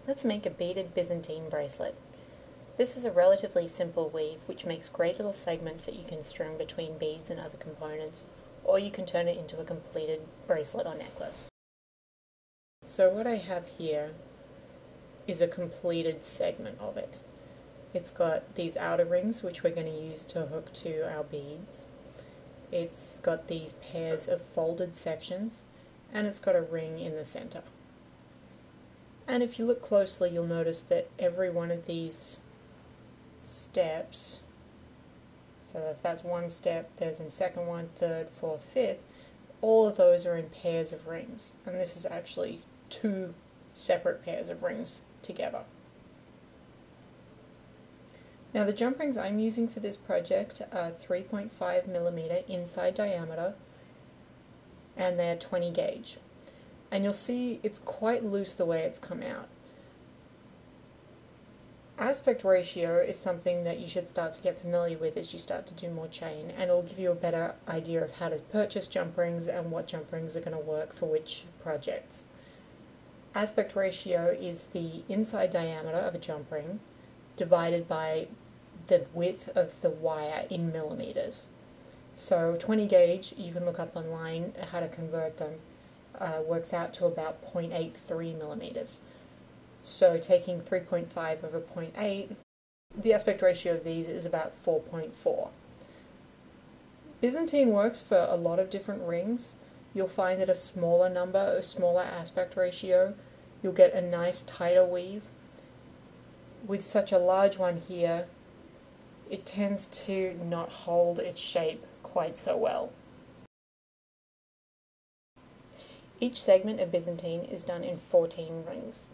Let's make a beaded Byzantine bracelet. This is a relatively simple weave which makes great little segments that you can string between beads and other components, or you can turn it into a completed bracelet or necklace. So what I have here is a completed segment of it. It's got these outer rings which we're going to use to hook to our beads. It's got these pairs of folded sections, and it's got a ring in the center. And if you look closely, you'll notice that every one of these steps, so if that's one step, there's a second one, third, fourth, fifth, all of those are in pairs of rings. And this is actually two separate pairs of rings together. Now the jump rings I'm using for this project are 3.5mm inside diameter, and they're 20 gauge. And you'll see it's quite loose the way it's come out. Aspect ratio is something that you should start to get familiar with as you start to do more chain, and it'll give you a better idea of how to purchase jump rings and what jump rings are going to work for which projects. Aspect ratio is the inside diameter of a jump ring divided by the width of the wire in millimeters. So 20 gauge, you can look up online how to convert them, works out to about 0.83 millimeters. So taking 3.5 over 0.8, the aspect ratio of these is about 4.4. Byzantine works for a lot of different rings. You'll find that a smaller number, a smaller aspect ratio, you'll get a nice tighter weave. With such a large one here, it tends to not hold its shape quite so well. Each segment of Byzantine is done in 14 rings,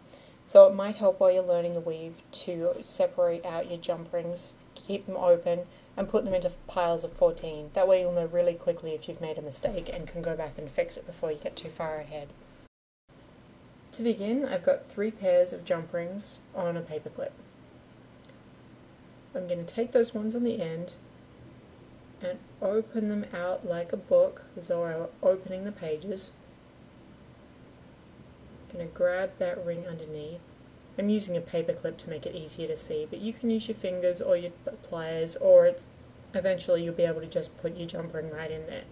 so it might help while you're learning the weave to separate out your jump rings, keep them open, and put them into piles of 14. That way you'll know really quickly if you've made a mistake and can go back and fix it before you get too far ahead. To begin, I've got 3 pairs of jump rings on a paper clip. I'm going to take those ones on the end and open them out like a book, as though I were opening the pages. I'm going to grab that ring underneath. I'm using a paper clip to make it easier to see, but you can use your fingers or your pliers, or eventually you'll be able to just put your jump ring right in there.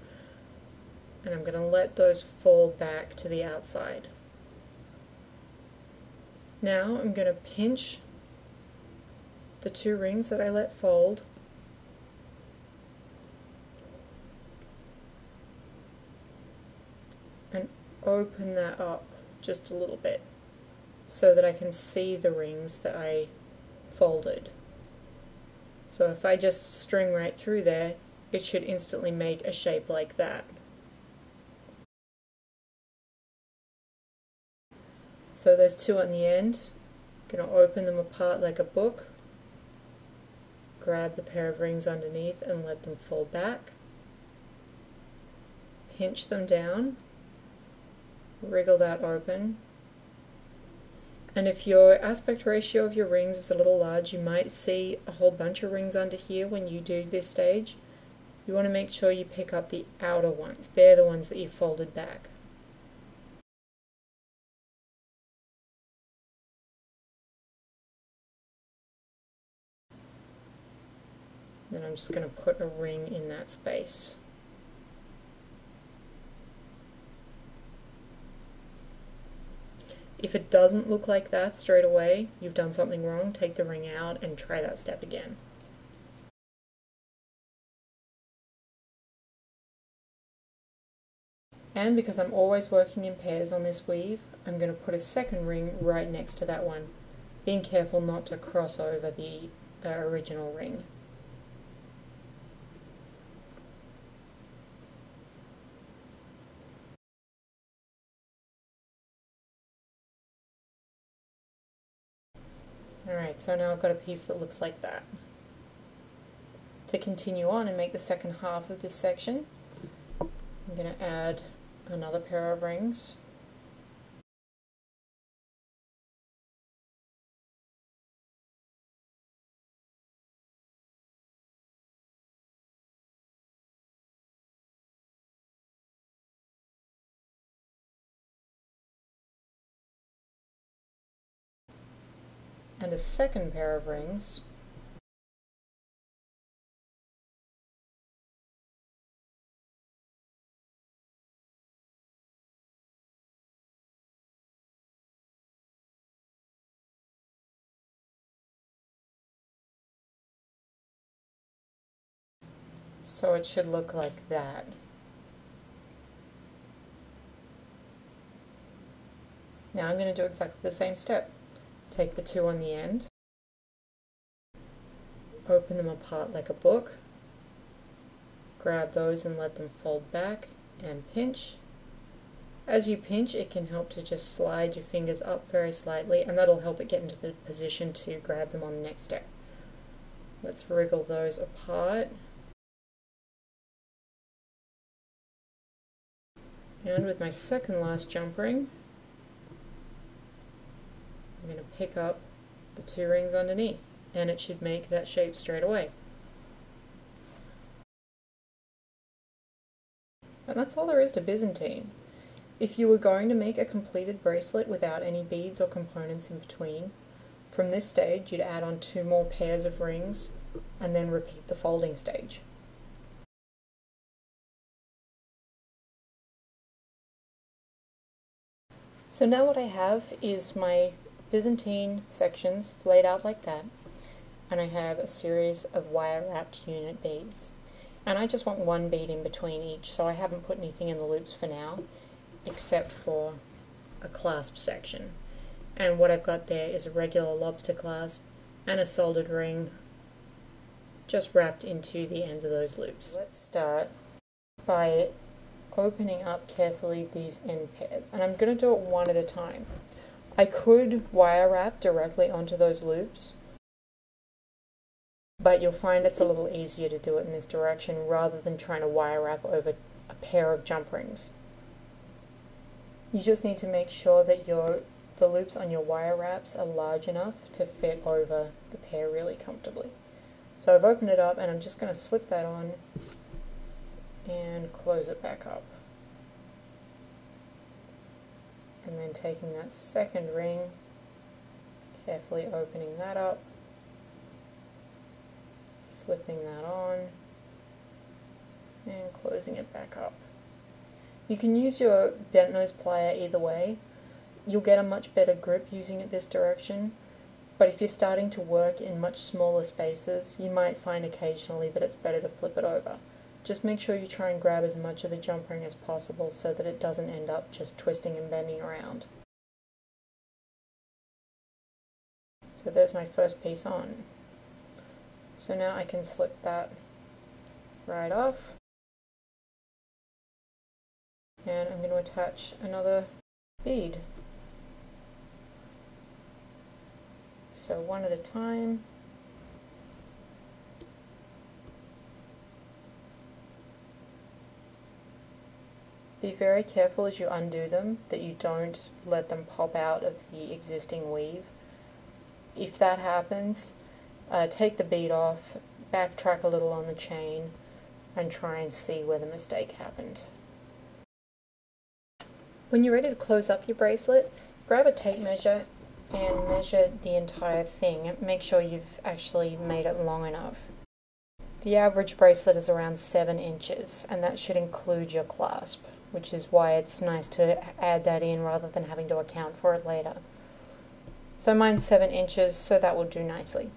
And I'm going to let those fall back to the outside. Now I'm going to pinch the 2 rings that I let fold, and open that up just a little bit so that I can see the rings that I folded. So if I just string right through there, it should instantly make a shape like that. So those 2 on the end, I'm going to open them apart like a book, grab the pair of rings underneath and let them fall back, pinch them down, wriggle that open, and if your aspect ratio of your rings is a little large, you might see a whole bunch of rings under here when you do this stage. You want to make sure you pick up the outer ones. They're the ones that you folded back. Then I'm just going to put a ring in that space. If it doesn't look like that straight away, you've done something wrong, take the ring out and try that step again. And because I'm always working in pairs on this weave, I'm going to put a second ring right next to that one, being careful not to cross over the original ring. Alright, so now I've got a piece that looks like that. To continue on and make the second half of this section, I'm going to add another pair of rings. and a second pair of rings. So it should look like that. Now I'm going to do exactly the same step. Take the two on the end, open them apart like a book, grab those and let them fold back, and pinch. As you pinch, it can help to just slide your fingers up very slightly, and that'll help it get into the position to grab them on the next step. Let's wriggle those apart. And with my second last jump ring, I'm going to pick up the two rings underneath, and it should make that shape straight away. And that's all there is to Byzantine. If you were going to make a completed bracelet without any beads or components in between, from this stage you'd add on 2 more pairs of rings and then repeat the folding stage. So now what I have is my Byzantine sections laid out like that, and I have a series of wire-wrapped unit beads. And I just want one bead in between each, so I haven't put anything in the loops for now, except for a clasp section. And what I've got there is a regular lobster clasp and a soldered ring just wrapped into the ends of those loops. Let's start by opening up carefully these end pairs, and I'm going to do it one at a time. I could wire wrap directly onto those loops, but you'll find it's a little easier to do it in this direction rather than trying to wire wrap over a pair of jump rings. You just need to make sure that the loops on your wire wraps are large enough to fit over the pair really comfortably. So I've opened it up and I'm just going to slip that on and close it back up. And then taking that second ring, carefully opening that up, slipping that on, and closing it back up. You can use your bent nose plier either way. You'll get a much better grip using it this direction, but if you're starting to work in much smaller spaces, you might find occasionally that it's better to flip it over. Just make sure you try and grab as much of the jump ring as possible so that it doesn't end up just twisting and bending around. So there's my first piece on. So now I can slip that right off, and I'm going to attach another bead. So one at a time. Be very careful as you undo them that you don't let them pop out of the existing weave. If that happens, take the bead off, backtrack a little on the chain, and try and see where the mistake happened. When you're ready to close up your bracelet, grab a tape measure and measure the entire thing. Make sure you've actually made it long enough. The average bracelet is around 7 inches, and that should include your clasp, which is why it's nice to add that in rather than having to account for it later. So mine's 7 inches, so that will do nicely.